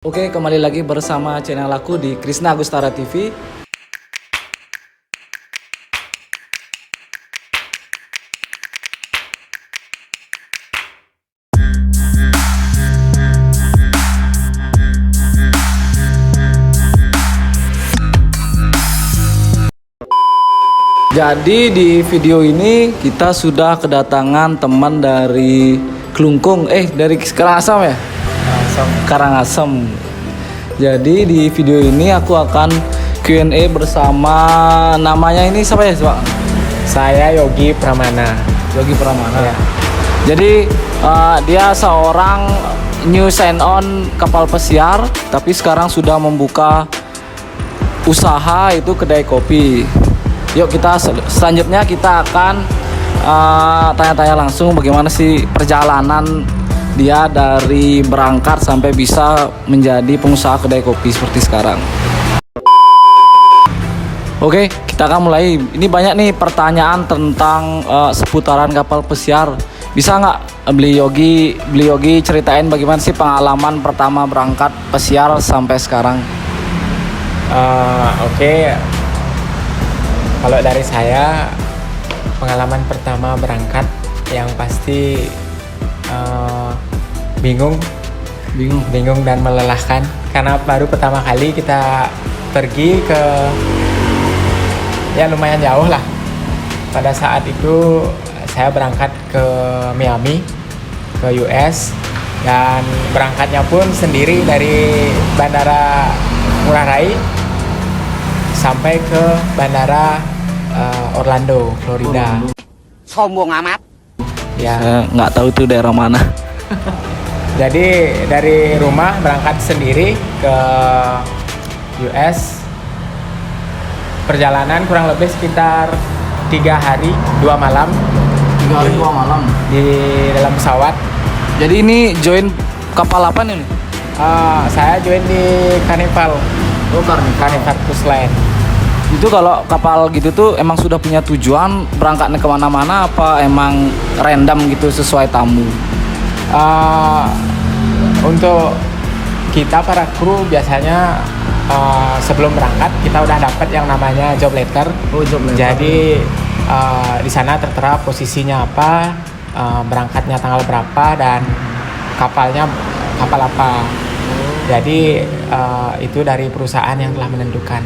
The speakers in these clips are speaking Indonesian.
Oke, kembali lagi bersama channel aku di Krisna Agustara TV. Jadi di video ini kita sudah kedatangan teman dari Klungkung, dari Karangasem ya? Karangasem. Jadi di video ini aku akan Q&A bersama, namanya ini siapa ya Pak? Saya Yogi Pramana. Yogi Pramana. Ya. Jadi dia seorang new sign on kapal pesiar, tapi sekarang sudah membuka usaha itu kedai kopi. Yuk kita selanjutnya kita akan tanya-tanya langsung bagaimana sih perjalanan dia dari berangkat sampai bisa menjadi pengusaha kedai kopi seperti sekarang. Oke, kita akan mulai. Ini banyak nih pertanyaan tentang seputaran kapal pesiar. Bisa nggak beli Yogi ceritain bagaimana sih pengalaman pertama berangkat pesiar sampai sekarang? Oke. Kalau dari saya, pengalaman pertama berangkat yang pasti bingung dan melelahkan, karena baru pertama kali kita pergi ke, ya lumayan jauh lah. Pada saat itu saya berangkat ke Miami, ke US, dan berangkatnya pun sendiri dari Bandara Ngurah Rai sampai ke Bandara Orlando, Florida. Sombong amat. Ya. Saya nggak tahu itu daerah mana. Jadi dari rumah berangkat sendiri ke US. Perjalanan kurang lebih sekitar 3 hari 2 malam. 3 hari 2 malam di dalam pesawat. Jadi ini join kapal apa nih? Saya join di Carnival. Oh, Carnival Cruise Line. Itu kalau kapal gitu tuh emang sudah punya tujuan berangkatnya kemana-mana apa emang random gitu sesuai tamu? Untuk kita para kru biasanya sebelum berangkat kita udah dapat yang namanya job letter. Oh, job letter. Jadi di sana tertera posisinya apa, berangkatnya tanggal berapa, dan kapalnya kapal apa. Jadi itu dari perusahaan yang telah menentukan.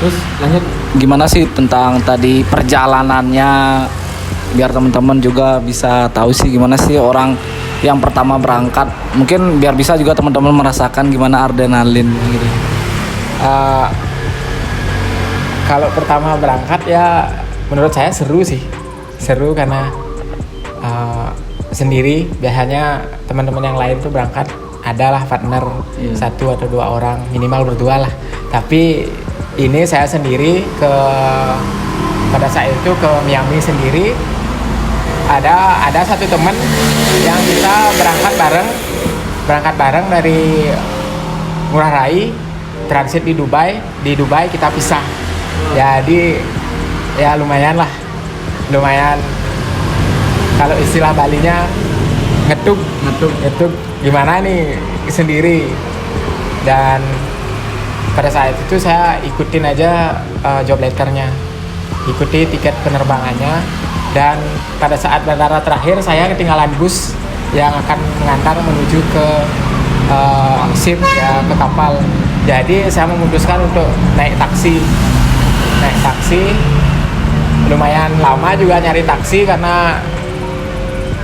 Terus lanjut, gimana sih tentang tadi perjalanannya biar teman-teman juga bisa tahu sih gimana sih orang yang pertama berangkat, mungkin biar bisa juga teman-teman merasakan gimana adrenalin gitu. Kalau pertama berangkat ya menurut saya seru karena sendiri. Biasanya teman-teman yang lain tuh berangkat adalah partner, satu atau 2 orang, minimal berdua lah. Tapi ini saya sendiri pada saat itu ke Miami sendiri. Ada satu teman yang kita berangkat bareng dari Ngurah Rai, transit di Dubai. Di Dubai kita pisah. Jadi ya lumayan kalau istilah Balinya ngetuk gimana nih sendiri. Dan pada saat itu saya ikutin aja job letternya, ikuti tiket penerbangannya, dan pada saat bandara terakhir saya ketinggalan bus yang akan mengantar menuju ke ship, ya, ke kapal. Jadi saya memutuskan untuk naik taksi. Lumayan lama juga nyari taksi karena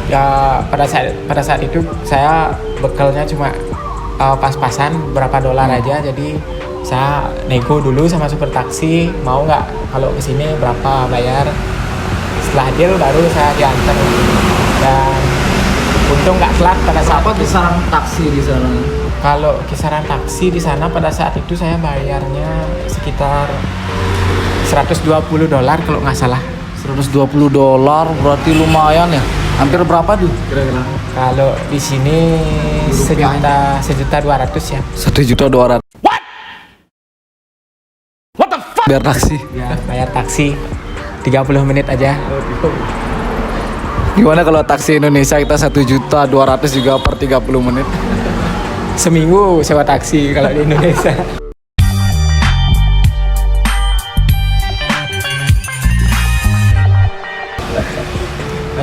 ya pada saat itu saya bekalnya cuma pas-pasan berapa dolar aja. Jadi saya nego dulu sama supir taksi, mau nggak kalau kesini berapa bayar. Setelah deal baru saya diantar, dan untung nggak telat pada saat. Apa kisaran taksi di sana? Kalau kisaran taksi di sana pada saat itu saya bayarnya sekitar $120 kalau nggak salah. $120 berarti lumayan ya. Hampir berapa tuh kira-kira? Kalau di sini $1.200.000 ya. $1.200.000. What the fuck? Biar taksi. Ya, bayar taksi 30 menit aja. Gimana kalau taksi Indonesia kita $1.200.000 juga per 30 menit? seminggu sewa taksi kalau di Indonesia.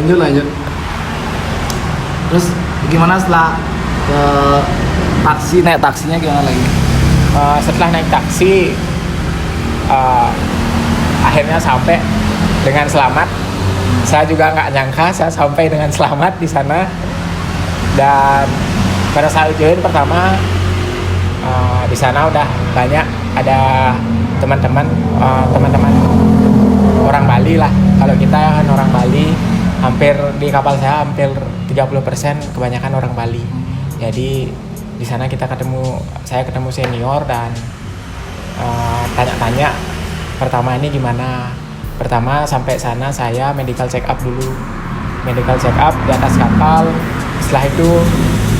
Lanjut. Terus gimana setelah ke taksi, naik taksinya gimana lagi? Setelah naik taksi, akhirnya sampai dengan selamat. Saya juga nggak nyangka saya sampai dengan selamat di sana. Dan pada saat join pertama, di sana udah banyak ada teman-teman orang Bali lah. Kalau kita kan orang Bali, hampir di kapal saya hampir 30% kebanyakan orang Bali. Jadi di sana saya ketemu senior dan tanya-tanya pertama ini gimana. Pertama sampai sana saya medical check up dulu. Medical check up di atas kapal. Setelah itu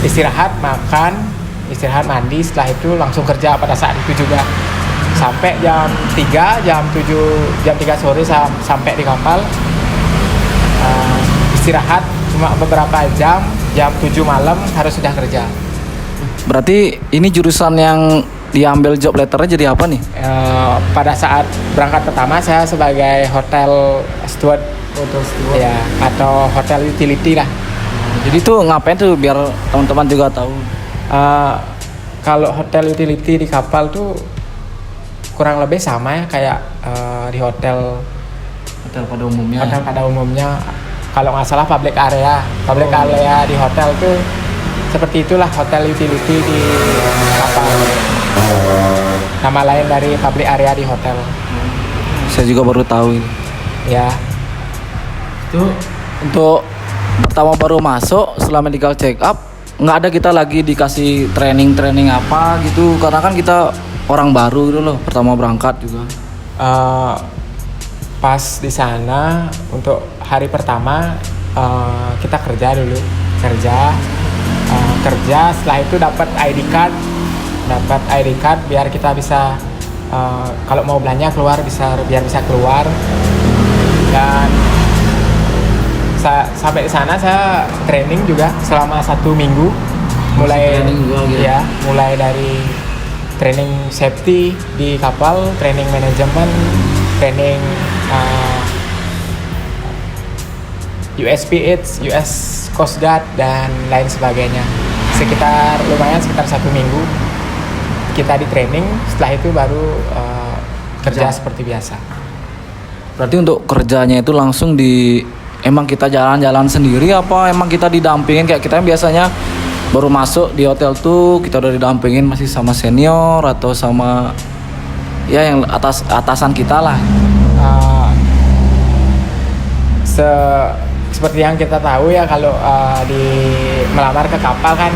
istirahat, makan, istirahat mandi, setelah itu langsung kerja pada saat itu juga. Sampai jam 3 sore sampai di kapal. Istirahat cuma beberapa jam 7 malam harus sudah kerja. Berarti ini jurusan yang diambil job letternya jadi apa nih? Pada saat berangkat pertama saya sebagai hotel steward. Ya, atau hotel utility lah. Jadi tuh ngapain tuh biar teman-teman juga tahu? Kalau hotel utility di kapal tuh kurang lebih sama ya kayak di hotel Pada umumnya. Hotel pada umumnya. Kalau nggak salah public area di hotel tuh seperti itulah, hotel utility di kapal. Nama lain dari public area di hotel. Saya juga baru tahu ini. Ya. Itu untuk pertama baru masuk setelah medical check up, nggak ada kita lagi dikasih training apa gitu, karena kan kita orang baru gitu loh, pertama berangkat juga. Pas di sana untuk hari pertama kita kerja dulu, kerja setelah itu dapat ID card biar kita bisa kalau mau belanja keluar biar bisa keluar. Dan sampai di sana saya training juga selama 1 minggu, mulai dari training safety di kapal, training manajemen, training USPH, US Coast Guard dan lain sebagainya. Sekitar 1 minggu kita di training, setelah itu baru kerja seperti biasa. Berarti untuk kerjanya itu langsung emang kita jalan-jalan sendiri apa emang kita didampingin kayak kita biasanya baru masuk di hotel tuh kita udah didampingin masih sama senior atau sama ya yang atasan kita lah. Seperti yang kita tahu ya kalau di melamar ke kapal kan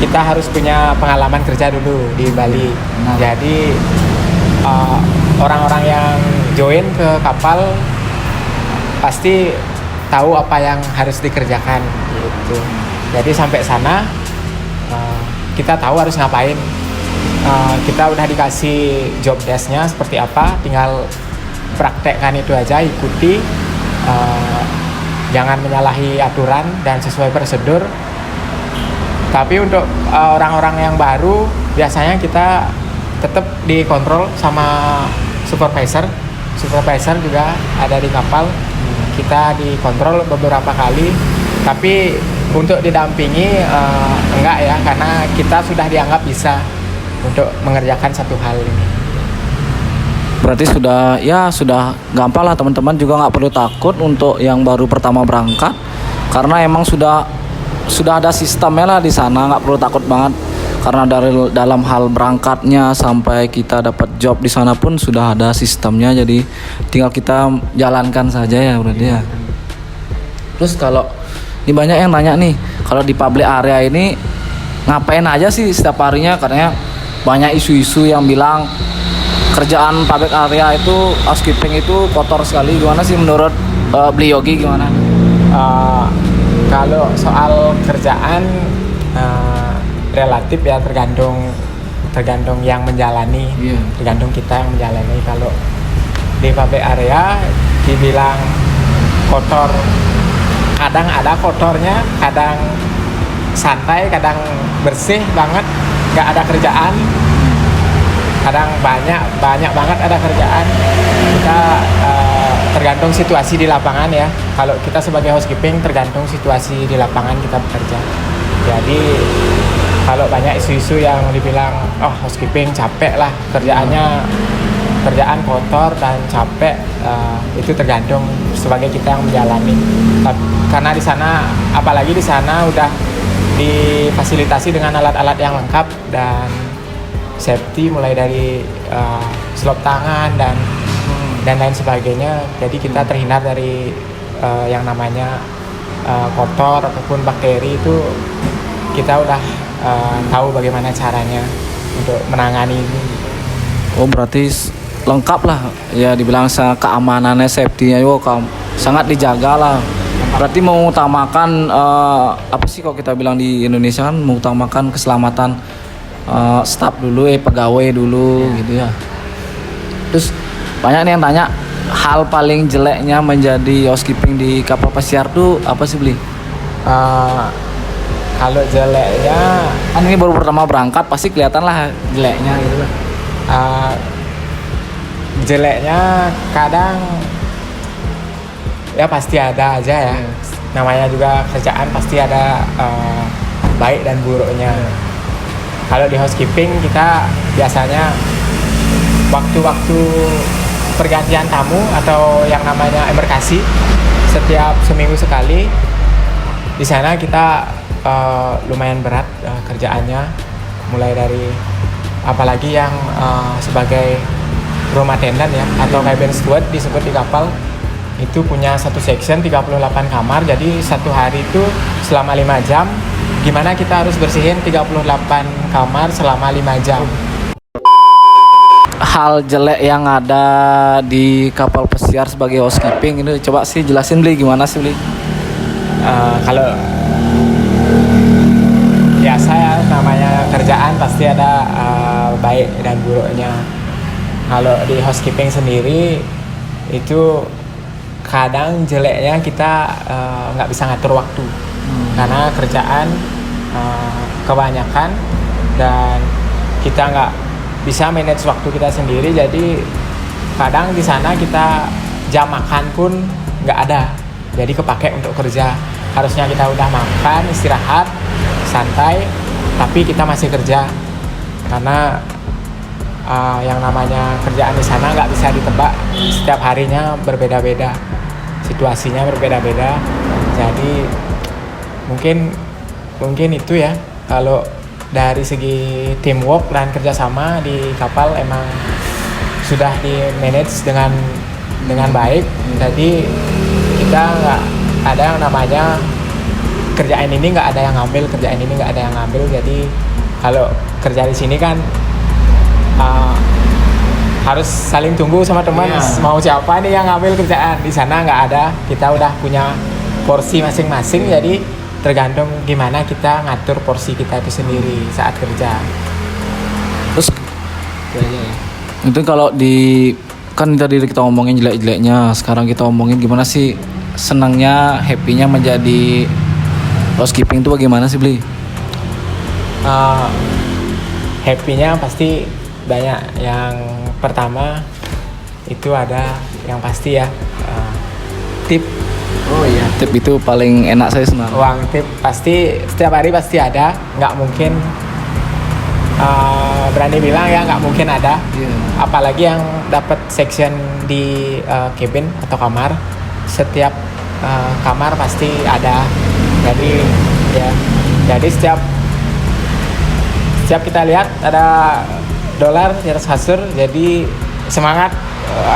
kita harus punya pengalaman kerja dulu di Bali. Jadi orang-orang yang join ke kapal pasti tahu apa yang harus dikerjakan gitu. Jadi sampai sana kita tahu harus ngapain. Kita udah dikasih job desk-nya seperti apa, tinggal praktekkan itu aja, ikuti. Jangan menyalahi aturan dan sesuai prosedur. Tapi untuk orang-orang yang baru biasanya kita tetap dikontrol sama supervisor juga ada di kapal. Kita dikontrol beberapa kali, tapi untuk didampingi enggak ya, karena kita sudah dianggap bisa untuk mengerjakan satu hal ini. Berarti sudah gampang lah, teman-teman juga nggak perlu takut untuk yang baru pertama berangkat, karena emang sudah ada sistemnya lah di sana, nggak perlu takut banget. Karena dari dalam hal berangkatnya sampai kita dapat job di sana pun sudah ada sistemnya, jadi tinggal kita jalankan saja ya berarti ya. Terus kalau ini banyak yang nanya nih, kalau di public area ini ngapain aja sih setiap harinya? Karena banyak isu-isu yang bilang kerjaan public area itu housekeeping itu kotor sekali. Gimana sih menurut beliau gimana? Kalau soal kerjaan relatif ya, tergantung yang menjalani, tergantung kita yang menjalani. Kalau di public area dibilang kotor, kadang ada kotornya, kadang santai, kadang bersih banget, nggak ada kerjaan, kadang banyak banget ada kerjaan. Kita tergantung situasi di lapangan ya. Kalau kita sebagai housekeeping tergantung situasi di lapangan kita bekerja. Jadi kalau banyak isu-isu yang dibilang housekeeping capek lah kerjaan kotor dan capek, itu tergantung sebagai kita yang menjalani. Karena di sana, apalagi di sana udah difasilitasi dengan alat-alat yang lengkap dan safety, mulai dari selop tangan dan lain sebagainya. Jadi kita terhindar dari yang namanya kotor ataupun bakteri. Itu kita udah tahu bagaimana caranya untuk menangani ini. Oh, berarti lengkap lah ya, dibilang keamanannya, safety-nya juga sangat dijaga lah. Berarti mengutamakan apa sih kalau kita bilang di Indonesia kan, mengutamakan keselamatan staf dulu, pegawai dulu gitu ya. Terus banyak nih yang tanya, hal paling jeleknya menjadi housekeeping di kapal pesiar tuh apa sih, Bli? Kalau jeleknya, Kan ini baru pertama berangkat, pasti kelihatan lah jeleknya gitu lah. Jeleknya kadang ya pasti ada aja ya. Namanya juga kerjaan pasti ada baik dan buruknya. Kalau di housekeeping kita biasanya waktu-waktu pergantian tamu atau yang namanya embarkasi, setiap seminggu sekali. Di sana kita lumayan berat kerjaannya, mulai dari apalagi yang sebagai room attendant ya, atau cabin steward disebut di kapal, itu punya satu section 38 kamar. Jadi satu hari itu selama 5 jam, gimana kita harus bersihin 38 kamar selama 5 jam. Hal jelek yang ada di kapal pesiar sebagai housekeeping ini coba sih jelasin, Bli, gimana sih, Bli? Kalau biasa ya, namanya kerjaan pasti ada baik dan buruknya. Kalau di housekeeping sendiri itu kadang jeleknya kita nggak bisa ngatur waktu, karena kerjaan kebanyakan dan kita nggak bisa manage waktu kita sendiri. Jadi kadang di sana kita jam makan pun nggak ada, jadi kepake untuk kerja. Harusnya kita udah makan, istirahat, santai, tapi kita masih kerja, karena yang namanya kerjaan di sana nggak bisa ditebak. Setiap harinya berbeda-beda, situasinya berbeda-beda. Jadi mungkin itu ya, kalau dari segi teamwork dan kerjasama di kapal emang sudah di manage dengan baik. Jadi kita nggak ada yang namanya kerjaan ini nggak ada yang ngambil, kerjaan ini nggak ada yang ngambil. Jadi kalau kerja di sini kan harus saling tunggu sama teman, mau siapa nih yang ngambil kerjaan. Di sana nggak ada, kita udah punya porsi masing-masing. Jadi tergantung gimana kita ngatur porsi kita itu sendiri saat kerja. Terus itu kalau di, kan tadi kita ngomongin jelek-jeleknya, sekarang kita ngomongin gimana sih senangnya, happy-nya menjadi housekeeping itu bagaimana sih, Bli? Happy-nya pasti banyak. Yang pertama itu ada yang pasti ya, tip. Oh iya, tip itu paling enak saya senang. Uang tip pasti setiap hari pasti ada, nggak mungkin berani bilang ya nggak mungkin ada. Apalagi yang dapat section di cabin atau kamar, setiap kamar pasti ada. Jadi setiap kita lihat ada dolar di atas kasur, jadi semangat,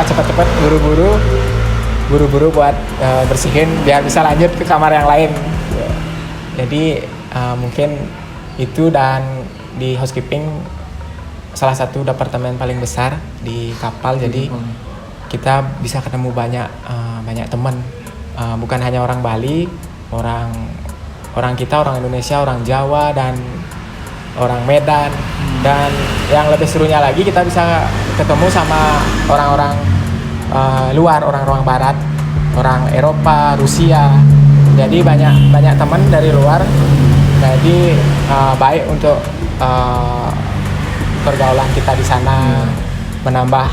cepat-cepat buru-buru buat bersihin biar bisa lanjut ke kamar yang lain. Jadi mungkin itu. Dan di housekeeping salah satu departemen paling besar di kapal, jadi kita bisa ketemu banyak teman, bukan hanya orang Bali, orang kita, orang Indonesia, orang Jawa, dan orang Medan. Dan yang lebih serunya lagi, kita bisa ketemu sama orang-orang luar, orang-orang barat, orang Eropa, Rusia. Jadi banyak teman dari luar Jadi baik untuk pergaulan kita di sana, menambah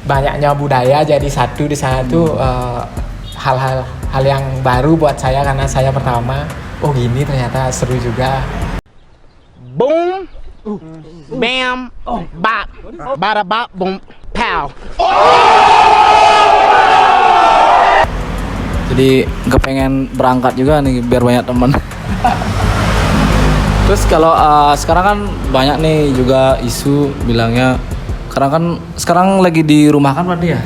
banyaknya budaya jadi satu di sana tuh hal yang baru buat saya karena saya pertama. Oh gini ternyata seru juga. Boom. Bam. Bop. Bada bop. Boom. Pow. Jadi kepengen berangkat juga nih biar banyak teman. Terus kalau sekarang kan banyak nih juga isu bilangnya sekarang lagi dirumahkan berarti ya?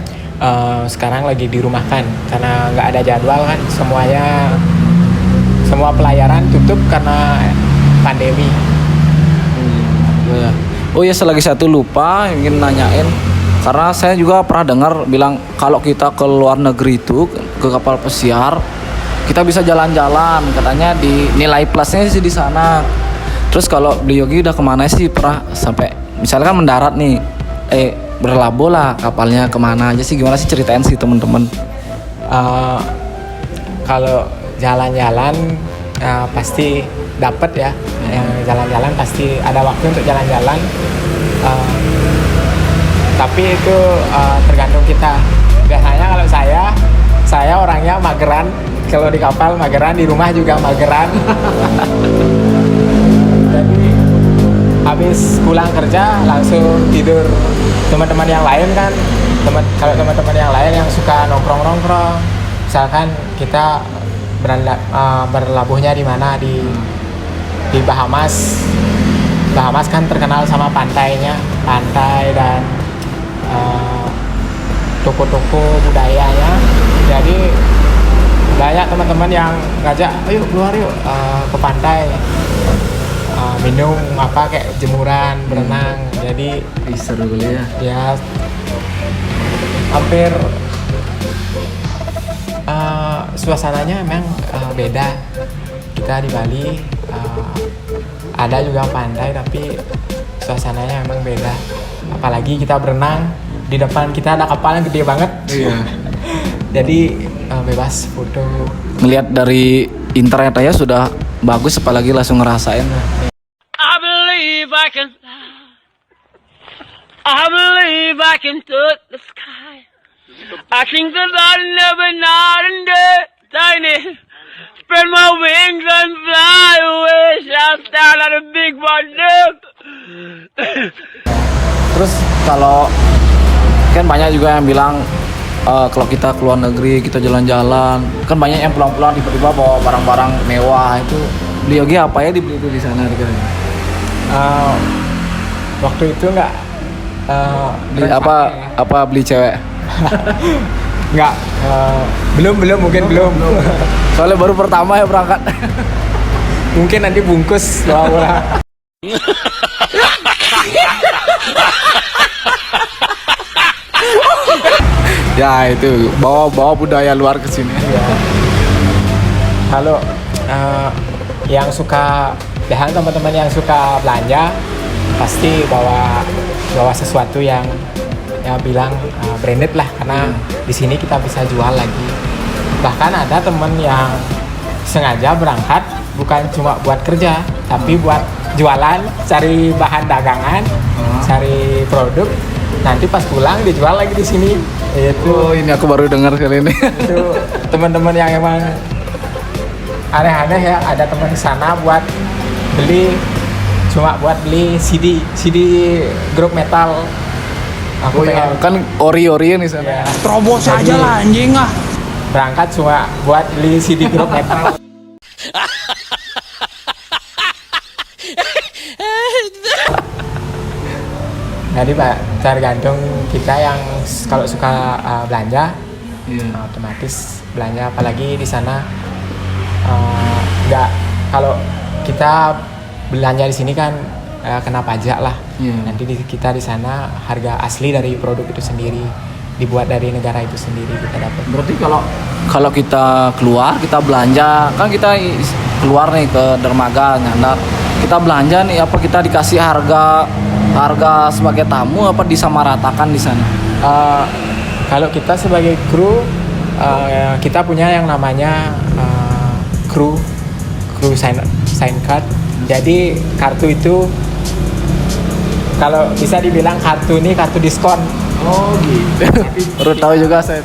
Sekarang lagi dirumahkan karena nggak ada jadwal kan, semua pelayaran tutup karena pandemi. Oh ya, selagi satu lupa ingin nanyain, karena saya juga pernah dengar bilang kalau kita ke luar negeri itu ke kapal pesiar kita bisa jalan-jalan, katanya di nilai plusnya sih di sana. Terus kalau beli Yogi udah kemana sih, pernah sampai misalnya kan mendarat nih, berlabuh lah kapalnya kemana aja sih, gimana sih, ceritain sih teman-teman. Kalau jalan-jalan pasti dapat ya, yang jalan-jalan pasti ada waktu untuk jalan-jalan. Tapi itu tergantung kita. Biasanya kalau saya orangnya mageran. Kalau di kapal mageran, di rumah juga mageran. Jadi habis pulang kerja langsung tidur. Teman-teman yang lain kan, kalau teman-teman yang lain yang suka nongkrong-nongkrong, misalkan kita berlabuhnya di mana, di Bahamas. Bahamas kan terkenal sama pantainya, pantai dan toko-toko budayanya. Jadi banyak teman-teman yang ngajak, ayo keluar yuk ke pantai, minum kayak jemuran, berenang. Jadi Seru kali ya. ya hampir suasananya memang beda. Kita di Bali ada juga pantai tapi suasananya memang beda. Apalagi kita berenang, di depan kita ada kapal yang gede banget. Iya. Jadi bebas foto. Melihat dari internet aja sudah bagus, apalagi langsung ngerasain. I believe I can touch the sky. I think that I'll never night and day, tiny. Spread my wings and fly away. Shout down at a big wonder. Terus kalau kan banyak juga yang bilang kalau kita keluar negeri, kita jalan-jalan, kan banyak yang pulang-pulang tiba-tiba bawa barang-barang mewah. Itu beli Yogi apa ya dibeli itu di sana dikira? Waktu itu nggak Beli apa beli cewek? nggak belum mungkin belum. Soalnya baru pertama ya berangkat. Mungkin nanti bungkus bawa. Ya itu bawa budaya luar ke sini. Ya. Kalau yang suka, biasanya teman-teman yang suka belanja pasti bawa sesuatu yang bilang branded lah, karena di sini kita bisa jual lagi. Bahkan ada teman yang sengaja berangkat bukan cuma buat kerja, tapi buat jualan, cari bahan dagangan, cari produk, nanti pas pulang dijual lagi di sini. Itu Ini aku baru dengar kali ini. itu teman-teman yang emang aneh-aneh ya. Ada teman di sana buat beli CD grup metal. Aku pengen Kan ori-ori nih sana. ya, Terobos Jadi- aja lah anjing ah. berangkat cuma buat beli CD grup metal. Jadi Pak, tergantung kita yang kalau suka belanja, otomatis belanja. Apalagi di sana nggak, kalau kita belanja di sini kan kena pajak lah. Nanti kita di sana harga asli dari produk itu sendiri, dibuat dari negara itu sendiri kita dapat. Berarti kalau kita keluar, kita belanja, kan kita keluar nih ke dermaga nyandar, kita belanja nih, apa kita dikasih harga sebagai tamu apa disamaratakan di sana? Kalau kita sebagai kru, kita punya yang namanya kru kru sign card. Jadi kartu itu kalau bisa dibilang kartu ini kartu diskon. Oh gitu. Baru tahu juga saya.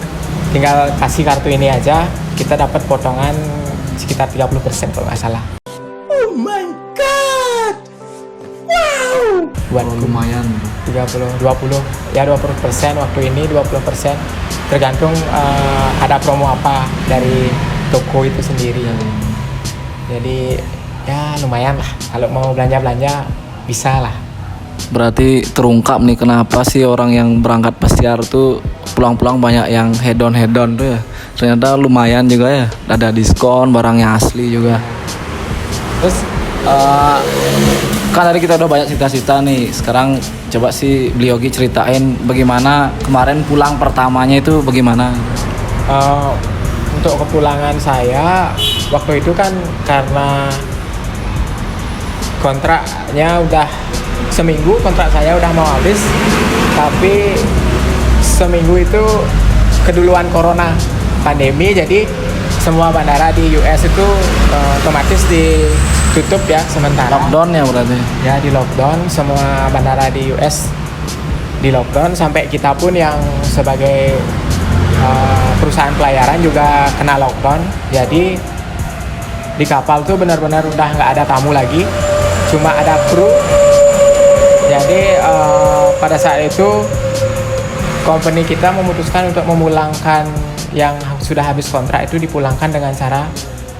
Tinggal kasih kartu ini aja, kita dapat potongan sekitar 30% kalau nggak salah. Oh my god! Wow! Buat Lumayan. 20% waktu ini 20%, tergantung ada promo apa dari toko itu sendiri. Jadi ya lumayan lah, kalau mau belanja bisa lah. Berarti terungkap nih kenapa sih orang yang berangkat pesiar tuh pulang-pulang banyak yang hedon tuh ya. Ternyata lumayan juga ya, ada diskon, barangnya asli juga. Terus kan tadi kita udah banyak cerita-cerita nih. Sekarang coba si Bliogi ceritain bagaimana kemarin pulang pertamanya itu bagaimana. Untuk kepulangan saya waktu itu kan karena kontraknya udah seminggu, kontrak saya udah mau habis, tapi seminggu itu keduluan corona pandemi, jadi semua bandara di US itu otomatis ditutup ya sementara. Lockdown ya berarti. Ya di lockdown, semua bandara di US di lockdown, sampai kita pun yang sebagai perusahaan pelayaran juga kena lockdown. Jadi di kapal tuh benar-benar udah nggak ada tamu lagi, cuma ada kru. Jadi pada saat itu company kita memutuskan untuk memulangkan yang sudah habis kontrak itu, dipulangkan dengan cara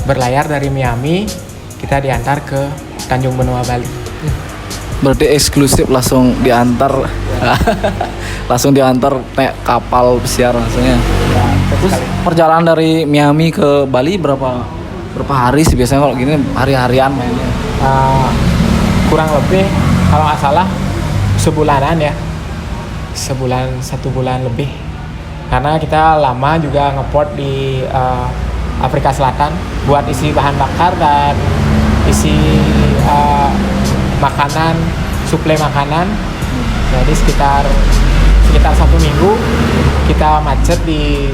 berlayar dari Miami, kita diantar ke Tanjung Benoa, Bali. Berarti eksklusif langsung diantar. Langsung diantar naik kapal pesiar langsungnya. Ya, Terus perjalanan dari Miami ke Bali berapa hari sih biasanya kalau gini, hari-harian mainnya? Kurang lebih kalau nggak salah sebulanan ya, 1 bulan lebih, karena kita lama juga ngeport di Afrika Selatan buat isi bahan bakar dan isi makanan, suplai makanan. Jadi sekitar 1 minggu kita macet di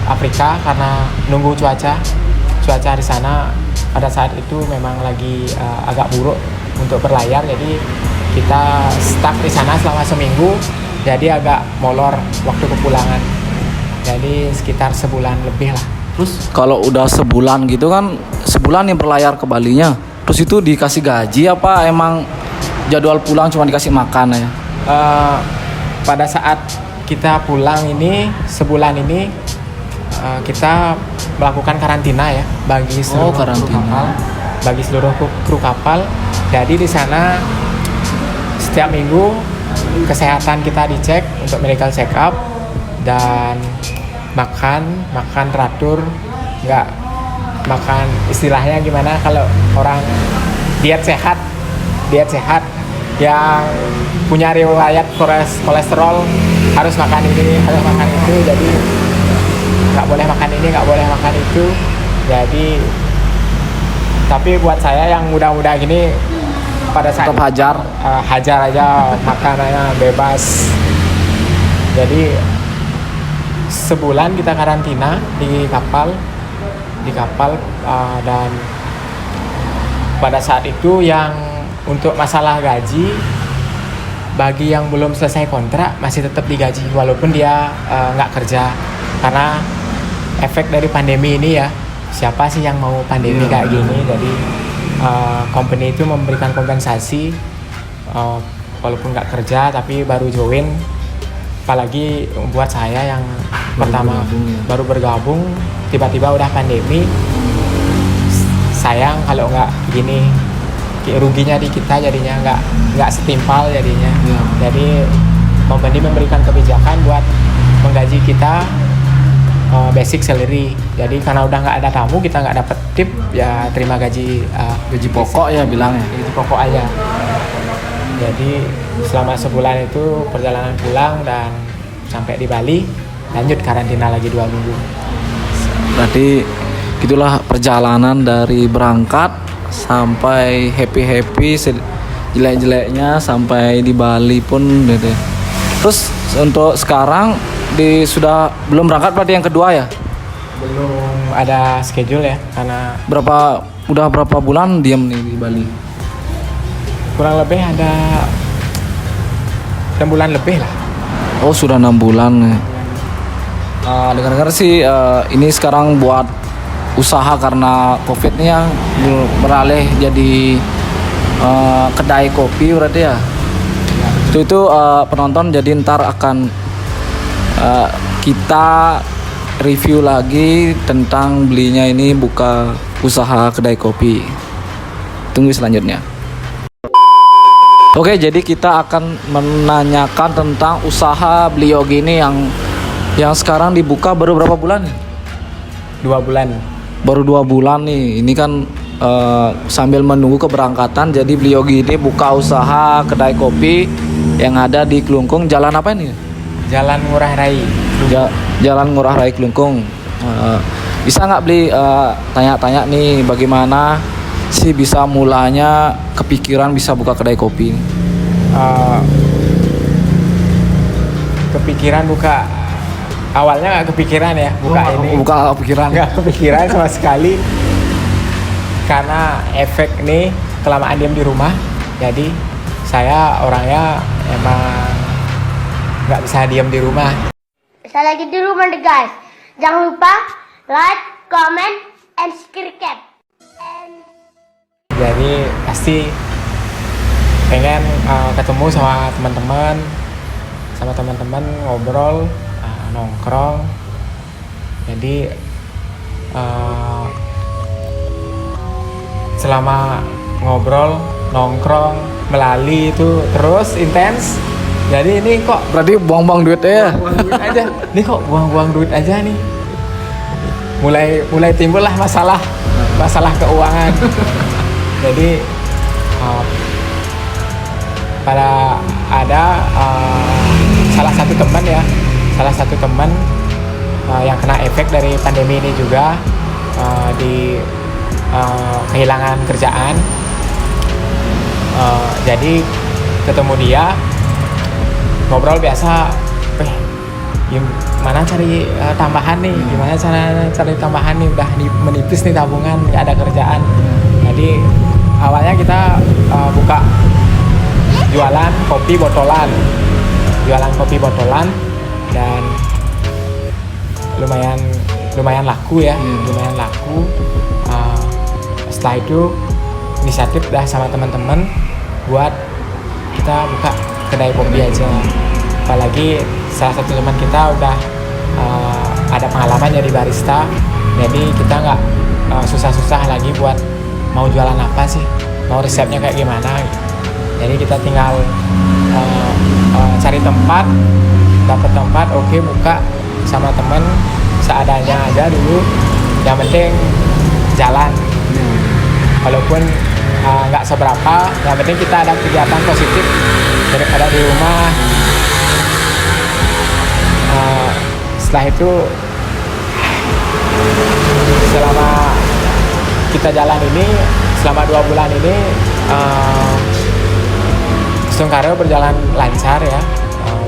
Afrika karena nunggu cuaca di sana. Pada saat itu memang lagi agak buruk untuk berlayar, jadi kita stuck di sana selama seminggu, jadi agak molor waktu kepulangan. Jadi sekitar sebulan lebih lah. Terus kalau udah sebulan gitu kan, sebulan nih berlayar ke Balinya, terus itu dikasih gaji apa emang jadwal pulang cuma dikasih makan ya? Pada saat kita pulang ini, sebulan ini kita melakukan karantina ya bagi seluruh kru kapal. Jadi di sana setiap minggu kesehatan kita dicek untuk medical check up, dan makan teratur, nggak makan istilahnya gimana kalau orang diet sehat yang punya riwayat kolesterol harus makan ini, harus makan itu. Jadi nggak boleh makan ini, nggak boleh makan itu. Jadi tapi buat saya yang muda-muda gini, pada saat Tetap hajar aja, makanannya bebas. Jadi sebulan kita karantina di kapal dan pada saat itu yang untuk masalah gaji, bagi yang belum selesai kontrak masih tetap digaji walaupun dia nggak kerja, karena efek dari pandemi ini ya. Siapa sih yang mau pandemi kayak gini? Jadi company itu memberikan kompensasi walaupun nggak kerja tapi baru join. Apalagi buat saya yang baru bergabung, tiba-tiba udah pandemi. Sayang kalau nggak gini, ruginya di kita jadinya nggak setimpal jadinya. Jadi company memberikan kebijakan buat menggaji kita basic salary. Jadi karena udah nggak ada tamu, kita nggak dapat tip, ya terima gaji pokok ya bilangnya. Gaji pokok aja. Jadi selama sebulan itu perjalanan pulang dan sampai di Bali, lanjut karantina lagi 2 minggu. Berarti gitulah perjalanan dari berangkat sampai happy jelek-jeleknya sampai di Bali pun gitu. Terus untuk sekarang sudah belum berangkat berarti yang kedua ya? Belum ada schedule ya, karena Berapa udah berapa bulan diam nih di Bali? Kurang lebih ada 6 bulan lebih lah. Oh sudah 6 bulan. Dengar-dengar sih ini sekarang buat usaha karena COVID nih yang beralih jadi kedai kopi berarti ya. Itu penonton jadi ntar akan kita review lagi tentang belinya ini buka usaha kedai kopi. Tunggu selanjutnya. Oke, jadi kita akan menanyakan tentang usaha beliau gini yang sekarang dibuka baru berapa bulan nih? 2 bulan. Baru 2 bulan nih. Ini kan sambil menunggu keberangkatan, jadi beliau gini buka usaha kedai kopi yang ada di Klungkung. Jalan apa ini? Jalan Ngurah Rai. Jalan Ngurah Rai Klungkung. Bisa nggak beli tanya-tanya nih bagaimana sih bisa mulanya kepikiran bisa buka kedai kopi? Kepikiran buka, awalnya nggak kepikiran ya buka ini. Buka kepikiran? Nggak kepikiran sama sekali. Karena efek nih kelamaan diam di rumah. Jadi saya orangnya emang nggak bisa diam di rumah. Saya lagi di rumah deh guys. Jangan lupa like, comment, and subscribe. Jadi pasti pengen ketemu sama teman-teman, ngobrol, nongkrong. Jadi selama ngobrol, nongkrong, melali itu terus intens. Jadi ini kok Berarti buang-buang duit ya? buang duit aja. Ini kok buang-buang duit aja nih. Mulai timbullah masalah keuangan. Jadi pada ada salah satu teman yang kena efek dari pandemi ini juga, di kehilangan kerjaan. Jadi ketemu dia, ngobrol biasa, gimana cari tambahan nih, gimana cari tambahan nih, udah menipis nih tabungan, nggak ada kerjaan. Jadi awalnya kita buka jualan kopi botolan dan lumayan laku ya, lumayan laku. Setelah itu inisiatif dah sama teman-teman buat kita buka kedai kopi aja. Apalagi salah satu teman kita udah ada pengalaman jadi barista, jadi kita nggak susah-susah lagi buat mau jualan apa sih, mau resepnya kayak gimana. Jadi kita tinggal cari tempat, dapat tempat, oke, buka sama temen seadanya aja dulu. Yang penting jalan, walaupun nggak seberapa, yang penting kita ada kegiatan positif daripada di rumah. Setelah itu, selama kita jalan ini, selama 2 bulan ini, Sungkaryo berjalan lancar ya,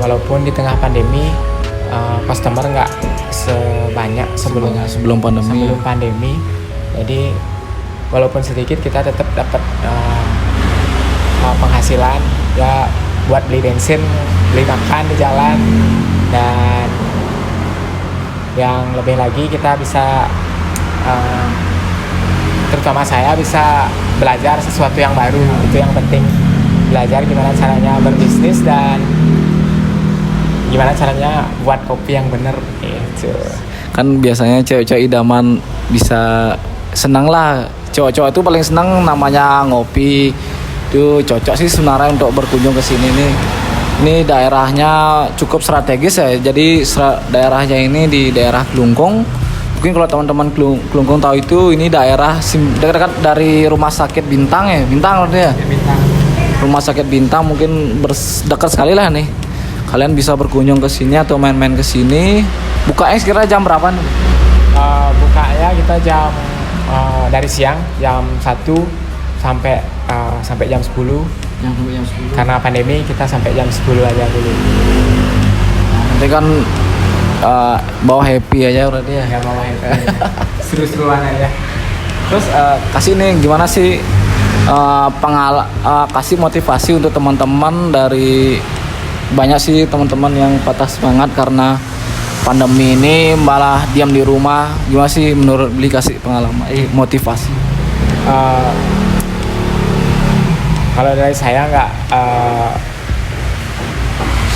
walaupun di tengah pandemi, customer nggak sebanyak sebelum pandemi. Jadi walaupun sedikit kita tetap dapat penghasilan ya, buat beli bensin, beli makan di jalan, dan yang lebih lagi kita bisa, terutama saya bisa belajar sesuatu yang baru. Itu yang penting, belajar gimana caranya berbisnis dan gimana caranya buat kopi yang bener gitu. Kan biasanya cewek-cewek idaman bisa senang lah. Cowok-cowok itu paling senang namanya ngopi. Itu cocok sih sebenarnya untuk berkunjung ke sini nih. Ini daerahnya cukup strategis ya. Jadi daerahnya ini di daerah Klungkung. Mungkin kalau teman-teman Klungkung tahu itu, ini daerah dekat dari Rumah Sakit Bintang ya. Bintang ya. Bintang. Rumah Sakit Bintang mungkin dekat sekali lah nih. Kalian bisa berkunjung ke sini atau main-main ke sini. Bukanya sekira jam berapa nih? Bukanya kita jam dari siang jam 1 sampai jam 10. Jam 10. Karena pandemi kita sampai jam 10 aja dulu. Nanti kan bawa happy aja berarti ya. Ya mau happy. Seru-seruan aja. Terus kasih nih gimana sih kasih motivasi untuk teman-teman dari banyak sih teman-teman yang patah semangat karena pandemi ini malah diam di rumah. Gimana sih menurut Billy kasih pengalaman motivasi? Kalau dari saya nggak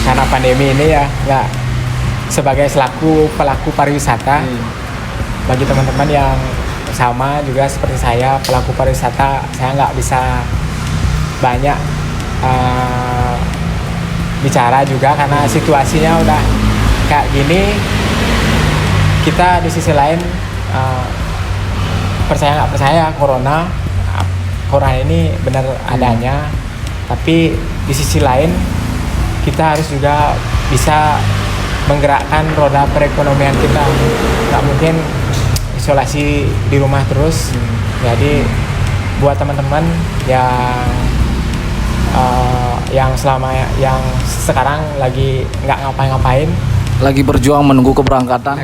karena pandemi ini ya nggak sebagai selaku pelaku pariwisata bagi teman-teman yang sama juga seperti saya pelaku pariwisata, saya nggak bisa banyak bicara juga karena situasinya udah kayak gini. Kita di sisi lain percaya nggak percaya corona ini benar adanya, tapi di sisi lain kita harus juga bisa menggerakkan roda perekonomian kita. Nggak mungkin isolasi di rumah terus. Jadi buat teman-teman yang sekarang lagi nggak ngapa-ngapain, Lagi berjuang menunggu keberangkatan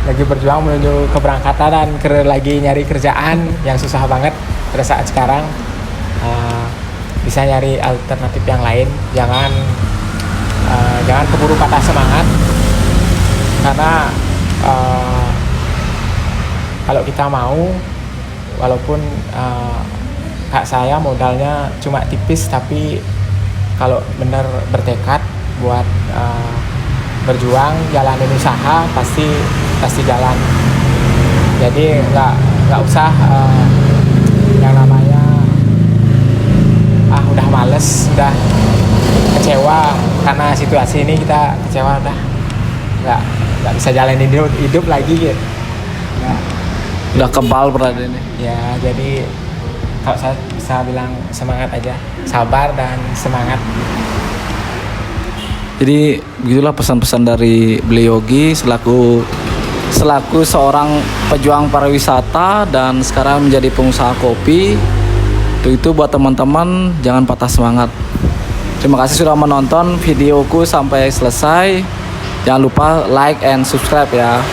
lagi berjuang menuju keberangkatan dan lagi nyari kerjaan yang susah banget pada saat sekarang, bisa nyari alternatif yang lain. Jangan keburu patah semangat, karena kalau kita mau, walaupun kak saya modalnya cuma tipis, tapi kalau benar bertekad buat berjuang, jalanin usaha, pasti jalan. Jadi nggak usah yang namanya udah males, udah kecewa karena situasi ini, kita kecewa udah nggak bisa jalanin hidup lagi gitu. udah kebal berada ini. Ya, jadi kalau saya bisa bilang semangat aja, sabar dan semangat. Jadi begitulah pesan-pesan dari beliau Yogi selaku seorang pejuang pariwisata dan sekarang menjadi pengusaha kopi. Itu buat teman-teman, jangan patah semangat. Terima kasih sudah menonton videoku sampai selesai. Jangan lupa like and subscribe ya.